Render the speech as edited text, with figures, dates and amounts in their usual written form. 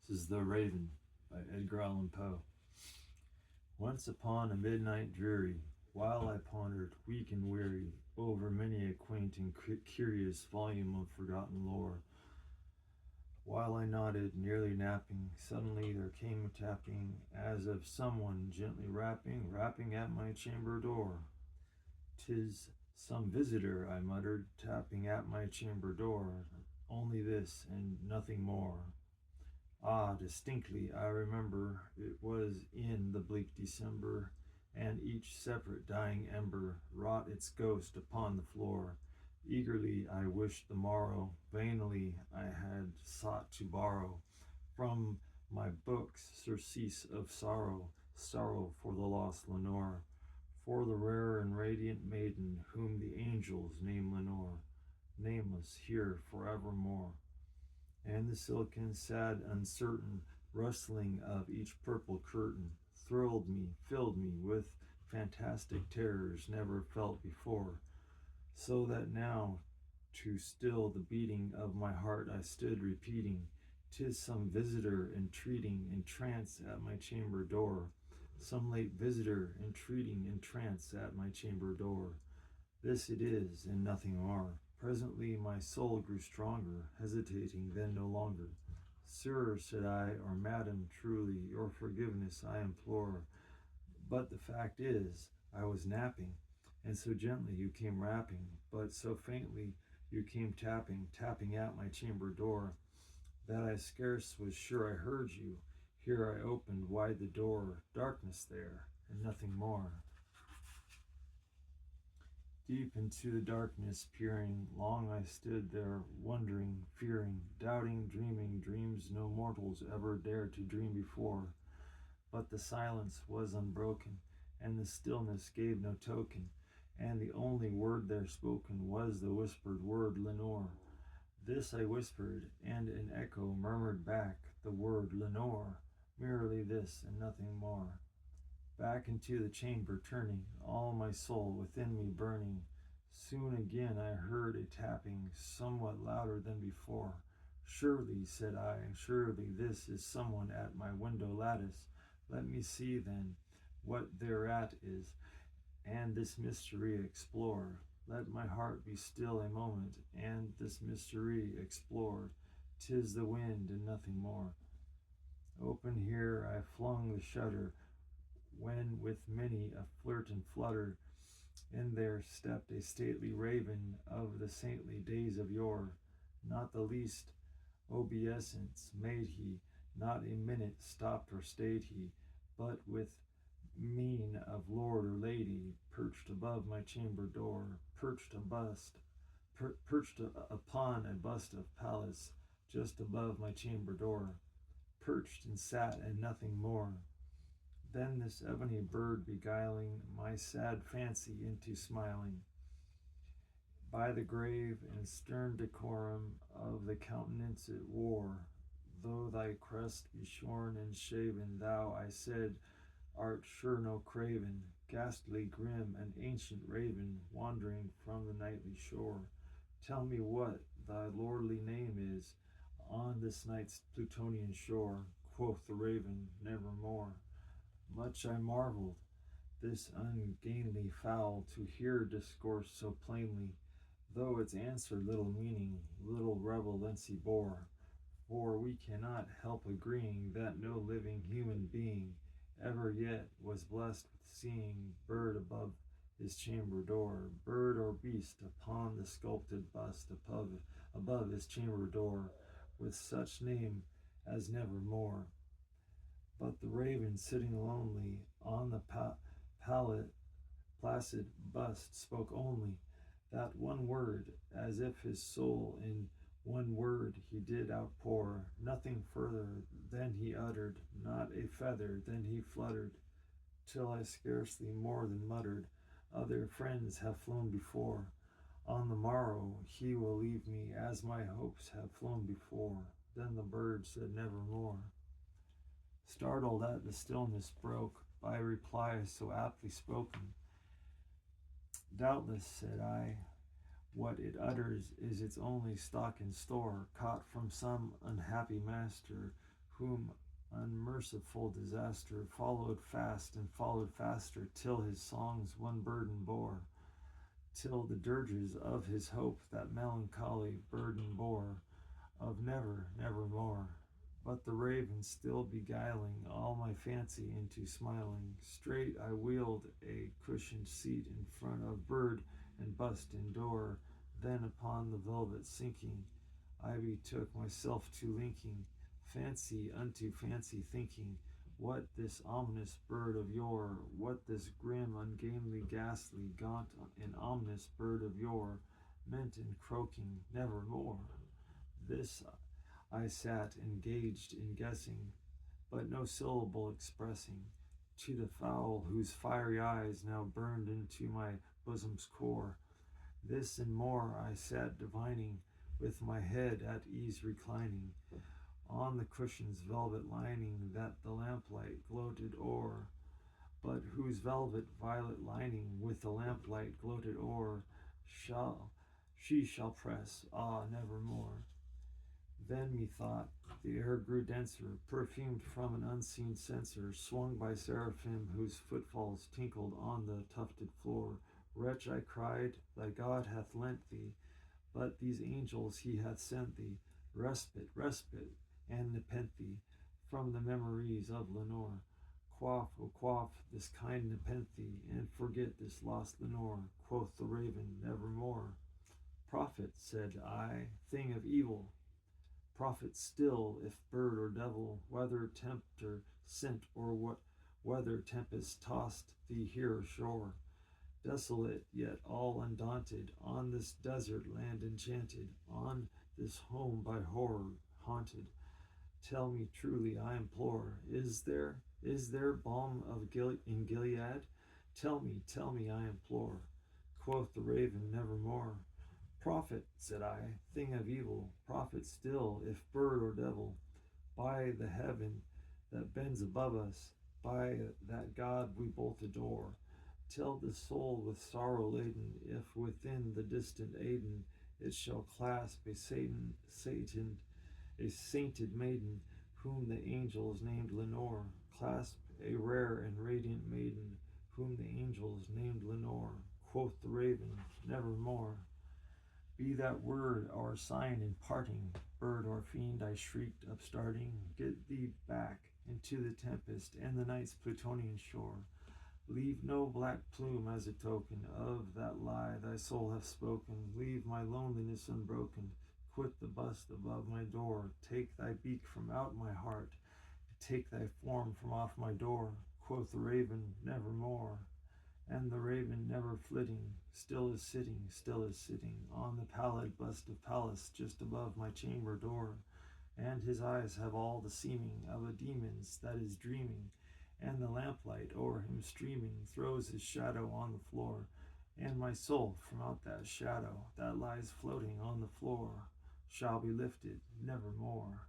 This is The Raven by Edgar Allan Poe. Once upon a midnight dreary, while I pondered, weak and weary, over many a quaint and curious volume of forgotten lore, while I nodded, nearly napping, suddenly there came a tapping, as of someone gently rapping at my chamber door. "'Tis some visitor," I muttered, "tapping at my chamber door. Only this, and nothing more." Ah, distinctly I remember it was in the bleak December, and each separate dying ember wrought its ghost upon the floor. Eagerly I wished the morrow, vainly I had sought to borrow from my books surcease of sorrow, sorrow for the lost Lenore, for the rare and radiant maiden whom the angels name Lenore, nameless here forevermore. And the silken, sad, uncertain rustling of each purple curtain thrilled me, filled me with fantastic terrors never felt before, so that now, to still the beating of my heart, I stood repeating, "'Tis some visitor entreating in trance at my chamber door, some late visitor entreating in trance at my chamber door. This it is, and nothing more." Presently my soul grew stronger, hesitating then no longer. "Sir," said I, "or madam, truly, your forgiveness I implore. But the fact is, I was napping, and so gently you came rapping, but so faintly you came tapping at my chamber door, that I scarce was sure I heard you. Here I opened wide the door, darkness there, and nothing more." Deep into the darkness peering, long I stood there, wondering, fearing, doubting, dreaming dreams no mortals ever dared to dream before. But the silence was unbroken, and the stillness gave no token, and the only word there spoken was the whispered word "Lenore." This I whispered, and an echo murmured back the word "Lenore," merely this and nothing more. Back into the chamber turning, all my soul within me burning, soon again I heard a tapping, somewhat louder than before. "Surely," said I, "surely this is someone at my window lattice. Let me see, then, what thereat is, and this mystery explore. Let my heart be still a moment, and this mystery explore. 'Tis the wind and nothing more." Open here I flung the shutter, when with many a flirt and flutter in there stepped a stately raven of the saintly days of yore. Not the least obeisance made he, not a minute stopped or stayed he, but with mien of lord or lady perched above my chamber door, perched upon a bust of Pallas just above my chamber door, perched and sat and nothing more. Then this ebony bird beguiling my sad fancy into smiling, by the grave and stern decorum of the countenance it wore. "Though thy crest be shorn and shaven, thou," I said, "art sure no craven, ghastly, grim, and ancient raven, wandering from the nightly shore. Tell me what thy lordly name is on this night's Plutonian shore." Quoth the raven, "Nevermore." Much I marveled this ungainly fowl to hear discourse so plainly, though its answer little meaning, little relevancy bore. For we cannot help agreeing that no living human being ever yet was blessed with seeing bird above his chamber door, bird or beast upon the sculpted bust above his chamber door, with such name as Nevermore. But the raven, sitting lonely on the placid bust, spoke only that one word, as if his soul in one word he did outpour. Nothing further than he uttered, not a feather then he fluttered, till I scarcely more than muttered, "Other friends have flown before. On the morrow he will leave me, as my hopes have flown before." Then the bird said nevermore. Startled at the stillness broke by a reply so aptly spoken, "Doubtless," said I, "what it utters is its only stock and store, caught from some unhappy master whom unmerciful disaster followed fast and followed faster, till his songs one burden bore, till the dirges of his hope that melancholy burden bore, of never, nevermore. But the raven still beguiling all my fancy into smiling, straight I wheeled a cushioned seat in front of bird and bust and door, then upon the velvet sinking, I betook myself to linking fancy unto fancy, thinking what this ominous bird of yore, what this grim, ungainly, ghastly, gaunt, and ominous bird of yore meant in croaking nevermore. This I sat engaged in guessing, but no syllable expressing, to the fowl whose fiery eyes now burned into my bosom's core. This and more I sat divining, with my head at ease reclining, on the cushion's velvet lining that the lamplight gloated o'er, but whose velvet violet lining with the lamplight gloated o'er she shall press, ah, nevermore. Then methought the air grew denser, perfumed from an unseen censer, swung by seraphim whose footfalls tinkled on the tufted floor. Wretch, I cried, thy God hath lent thee, but these angels he hath sent thee, respite, respite, and nepenthe from the memories of Lenore. Quaff, oh quaff, this kind nepenthe, and forget this lost Lenore. Quoth the raven, nevermore. Prophet, said I, thing of evil, prophet still, if bird or devil, whether tempter sent or what, whether tempest tossed thee here ashore, desolate yet all undaunted, on this desert land enchanted, on this home by horror haunted. Tell me truly, I implore, is there balm in Gilead? Tell me, I implore. Quoth the raven, nevermore. Prophet, said I, thing of evil, prophet still, if bird or devil, by the heaven that bends above us, by that God we both adore, tell the soul with sorrow laden, if within the distant Aden it shall clasp a sainted maiden, whom the angels named Lenore, clasp a rare and radiant maiden, whom the angels named Lenore. Quoth the raven, nevermore. Be that word our sign in parting, bird or fiend, I shrieked, upstarting, get thee back into the tempest and the night's Plutonian shore. Leave no black plume as a token of that lie thy soul hath spoken. Leave my loneliness unbroken. Quit the bust above my door. Take thy beak from out my heart. Take thy form from off my door. Quoth the raven, nevermore. And the raven, never flitting, still is sitting on the pallid bust of Pallas just above my chamber door. And his eyes have all the seeming of a demon's that is dreaming, and the lamplight o'er him streaming throws his shadow on the floor, and my soul from out that shadow that lies floating on the floor shall be lifted nevermore.